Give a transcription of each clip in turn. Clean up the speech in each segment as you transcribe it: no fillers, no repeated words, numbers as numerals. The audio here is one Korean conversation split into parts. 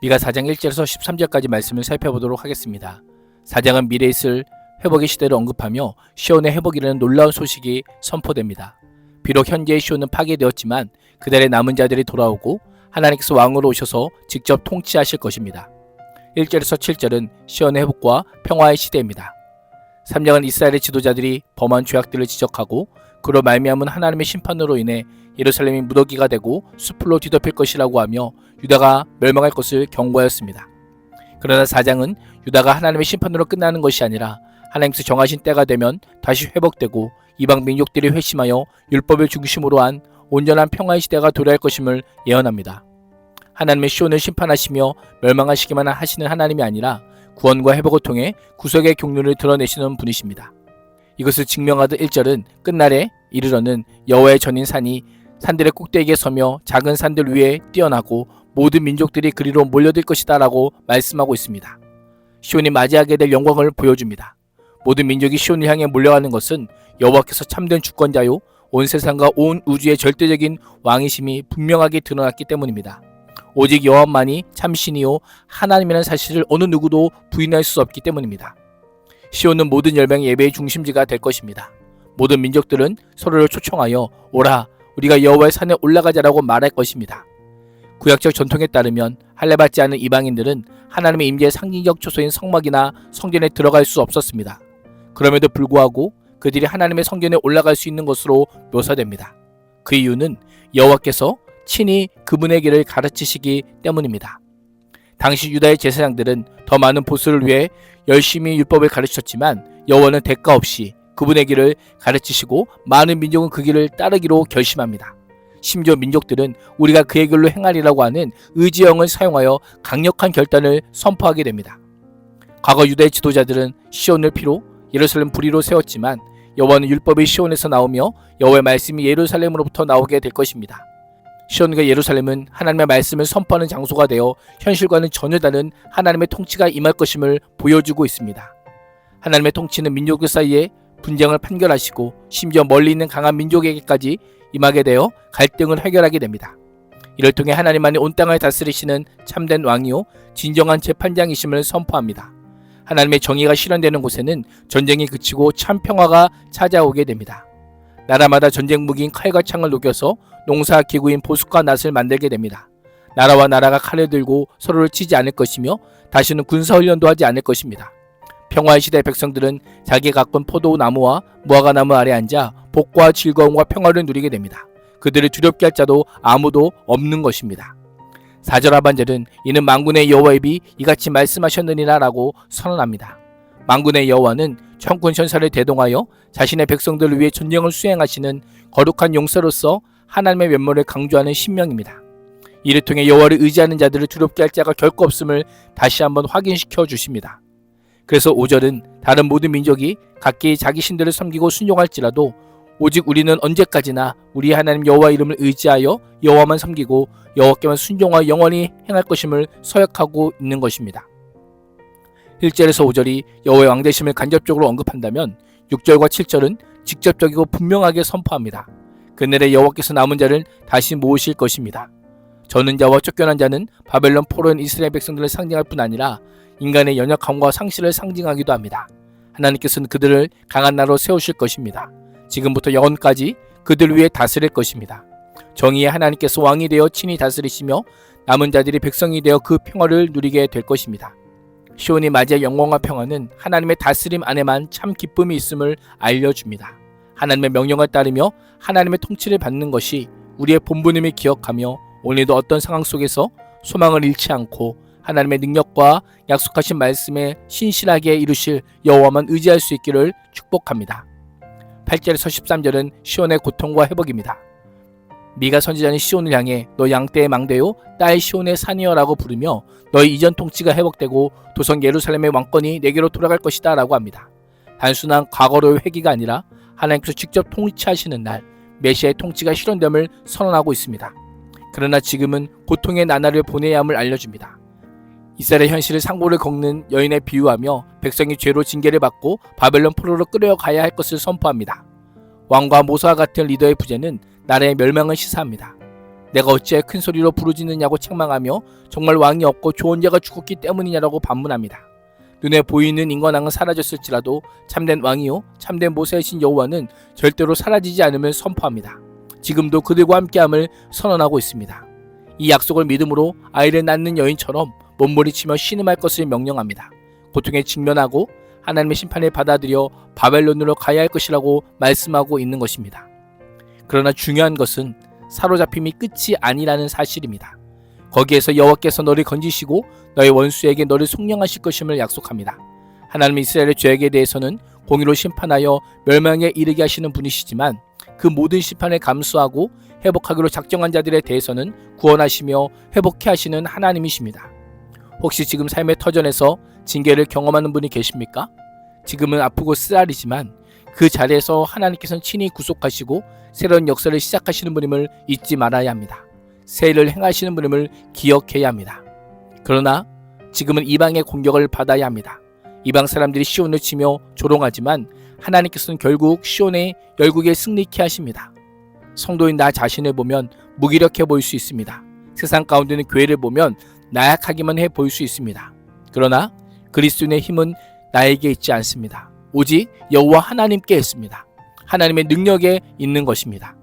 미가 4장 1절에서 13절까지 말씀을 살펴보도록 하겠습니다. 4장은 미래에 있을 회복의 시대를 언급하며 시온의 회복이라는 놀라운 소식이 선포됩니다. 비록 현재의 시온은 파괴되었지만 그달의 남은 자들이 돌아오고 하나님께서 왕으로 오셔서 직접 통치하실 것입니다. 1절에서 7절은 시온의 회복과 평화의 시대입니다. 3장은 이스라엘의 지도자들이 범한 죄악들을 지적하고 그로 말미암은 하나님의 심판으로 인해 예루살렘이 무더기가 되고 수풀로 뒤덮일 것이라고 하며 유다가 멸망할 것을 경고하였습니다. 그러나 4장은 유다가 하나님의 심판으로 끝나는 것이 아니라 하나님께서 정하신 때가 되면 다시 회복되고 이방 민족들이 회심하여 율법을 중심으로 한 온전한 평화의 시대가 도래할 것임을 예언합니다. 하나님의 시온을 심판하시며 멸망하시기만 하시는 하나님이 아니라 구원과 회복을 통해 구속의 경륜을 드러내시는 분이십니다. 이것을 증명하듯 1절은 끝날에 이르러는 여호와의 전인 산이 산들의 꼭대기에 서며 작은 산들 위에 뛰어나고 모든 민족들이 그리로 몰려들 것이다 라고 말씀하고 있습니다. 시온이 맞이하게 될 영광을 보여줍니다. 모든 민족이 시온을 향해 몰려가는 것은 여호와께서 참된 주권자요 온 세상과 온 우주의 절대적인 왕이심이 분명하게 드러났기 때문입니다. 오직 여호와만이 참신이요 하나님이라는 사실을 어느 누구도 부인할 수 없기 때문입니다. 시온은 모든 열방의 예배의 중심지가 될 것입니다. 모든 민족들은 서로를 초청하여 오라 우리가 여호와의 산에 올라가자라고 말할 것입니다. 구약적 전통에 따르면 할례받지 않은 이방인들은 하나님의 임재의 상징적 초소인 성막이나 성전에 들어갈 수 없었습니다. 그럼에도 불구하고 그들이 하나님의 성전에 올라갈 수 있는 것으로 묘사됩니다. 그 이유는 여호와께서 친히 그분의 길을 가르치시기 때문입니다. 당시 유다의 제사장들은 더 많은 보수를 위해 열심히 율법을 가르치셨지만 여호와는 대가 없이 그분의 길을 가르치시고 많은 민족은 그 길을 따르기로 결심합니다. 심지어 민족들은 우리가 그의 길로 행하리라고 하는 의지형을 사용하여 강력한 결단을 선포하게 됩니다. 과거 유다의 지도자들은 시온을 피로 예루살렘 부리로 세웠지만 여호와는 율법이 시온에서 나오며 여호와의 말씀이 예루살렘으로부터 나오게 될 것입니다. 시온과 예루살렘은 하나님의 말씀을 선포하는 장소가 되어 현실과는 전혀 다른 하나님의 통치가 임할 것임을 보여주고 있습니다. 하나님의 통치는 민족들 사이에 분쟁을 판결하시고 심지어 멀리 있는 강한 민족에게까지 임하게 되어 갈등을 해결하게 됩니다. 이를 통해 하나님만이 온 땅을 다스리시는 참된 왕이요 진정한 재판장이심을 선포합니다. 하나님의 정의가 실현되는 곳에는 전쟁이 그치고 참 평화가 찾아오게 됩니다. 나라마다 전쟁 무기인 칼과 창을 녹여서 농사 기구인 보석과 낫을 만들게 됩니다. 나라와 나라가 칼을 들고 서로를 치지 않을 것이며 다시는 군사훈련도 하지 않을 것입니다. 평화의 시대의 백성들은 자기가 가꾼 포도나무와 무화과나무 아래 앉아 복과 즐거움과 평화를 누리게 됩니다. 그들을 두렵게 할 자도 아무도 없는 것입니다. 4절 하반절은 이는 만군의 여호와의 비 이같이 말씀하셨느니라 라고 선언합니다. 만군의 여호와는 천군 천사를 대동하여 자신의 백성들을 위해 전쟁을 수행하시는 거룩한 용사로서 하나님의 면모를 강조하는 신명입니다. 이를 통해 여호와를 의지하는 자들을 두렵게 할 자가 결코 없음을 다시 한번 확인시켜 주십니다. 그래서 5절은 다른 모든 민족이 각기 자기 신들을 섬기고 순종할지라도 오직 우리는 언제까지나 우리 하나님 여호와 이름을 의지하여 여호와만 섬기고 여호와께만 순종하여 영원히 행할 것임을 서약하고 있는 것입니다. 1절에서 5절이 여호와의 왕되심을 간접적으로 언급한다면 6절과 7절은 직접적이고 분명하게 선포합니다. 그날에 여호와께서 남은 자를 다시 모으실 것입니다. 저는 자와 쫓겨난 자는 바벨론 포로인 이스라엘 백성들을 상징할 뿐 아니라 인간의 연약함과 상실을 상징하기도 합니다. 하나님께서는 그들을 강한 나라로 세우실 것입니다. 지금부터 영원까지 그들 위해 다스릴 것입니다. 정의의 하나님께서 왕이 되어 친히 다스리시며 남은 자들이 백성이 되어 그 평화를 누리게 될 것입니다. 시온이 맞이할 영광과 평화는 하나님의 다스림 안에만 참 기쁨이 있음을 알려줍니다. 하나님의 명령을 따르며 하나님의 통치를 받는 것이 우리의 본분임을 기억하며 오늘도 어떤 상황 속에서 소망을 잃지 않고 하나님의 능력과 약속하신 말씀에 신실하게 이루실 여호와만 의지할 수 있기를 축복합니다. 8절에서 13절은 시온의 고통과 회복입니다. 미가 선지자는 시온을 향해 너 양떼의 망대요 딸 시온의 산이여 라고 부르며 너희 이전 통치가 회복되고 도성 예루살렘의 왕권이 내게로 돌아갈 것이다 라고 합니다. 단순한 과거로의 회귀가 아니라 하나님께서 직접 통치하시는 날 메시아의 통치가 실현됨을 선언하고 있습니다. 그러나 지금은 고통의 나날을 보내야 함을 알려줍니다. 이스라엘의 현실을 상고를 걷는 여인에 비유하며 백성이 죄로 징계를 받고 바벨론 포로로 끌어가야 할 것을 선포합니다. 왕과 모세와 같은 리더의 부재는 나라의 멸망을 시사합니다. 내가 어찌 큰 소리로 부르짖느냐고 책망하며 정말 왕이 없고 좋은 자가 죽었기 때문이냐라고 반문합니다. 눈에 보이는 인간왕은 사라졌을지라도 참된 왕이요 참된 모세이신 여호와는 절대로 사라지지 않음을 선포합니다. 지금도 그들과 함께함을 선언하고 있습니다. 이 약속을 믿음으로 아이를 낳는 여인처럼 몸부림치며 신음할 것을 명령합니다. 고통에 직면하고 하나님의 심판을 받아들여 바벨론으로 가야 할 것이라고 말씀하고 있는 것입니다. 그러나 중요한 것은 사로잡힘이 끝이 아니라는 사실입니다. 거기에서 여호와께서 너를 건지시고 너의 원수에게 너를 속량하실 것임을 약속합니다. 하나님은 이스라엘의 죄악에 대해서는 공의로 심판하여 멸망에 이르게 하시는 분이시지만 그 모든 심판을 감수하고 회복하기로 작정한 자들에 대해서는 구원하시며 회복해 하시는 하나님이십니다. 혹시 지금 삶의 터전에서 징계를 경험하는 분이 계십니까? 지금은 아프고 쓰라리지만 그 자리에서 하나님께서는 친히 구속하시고 새로운 역사를 시작하시는 분임을 잊지 말아야 합니다. 새 일을 행하시는 분임을 기억해야 합니다. 그러나 지금은 이방의 공격을 받아야 합니다. 이방 사람들이 시온을 치며 조롱하지만 하나님께서는 결국 시온의 열국에 승리케 하십니다. 성도인 나 자신을 보면 무기력해 보일 수 있습니다. 세상 가운데는 교회를 보면 나약하기만 해 보일 수 있습니다. 그러나 그리스도인의 힘은 나에게 있지 않습니다. 오직 여호와 하나님께 있습니다. 하나님의 능력에 있는 것입니다.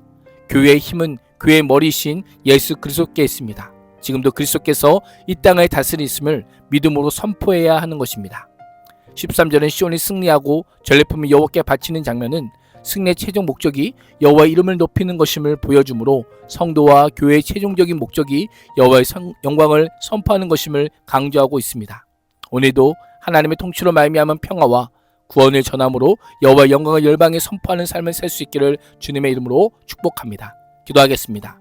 교회의 힘은 교회의 머리이신 예수 그리스도께 있습니다. 지금도 그리스도께서 이 땅을 다스리심을 믿음으로 선포해야 하는 것입니다. 13절은 시온이 승리하고 전리품을 여호와께 바치는 장면은 승리의 최종 목적이 여호와의 이름을 높이는 것임을 보여주므로 성도와 교회의 최종적인 목적이 여호와의 영광을 선포하는 것임을 강조하고 있습니다. 오늘도 하나님의 통치로 말미암은 평화와 구원을 전함으로 여호와의 영광을 열방에 선포하는 삶을 살 수 있기를 주님의 이름으로 축복합니다. 기도하겠습니다.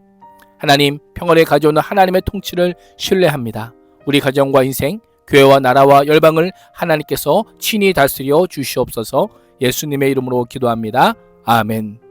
하나님, 평화를 가져오는 하나님의 통치를 신뢰합니다. 우리 가정과 인생, 교회와 나라와 열방을 하나님께서 친히 다스려 주시옵소서. 예수님의 이름으로 기도합니다. 아멘.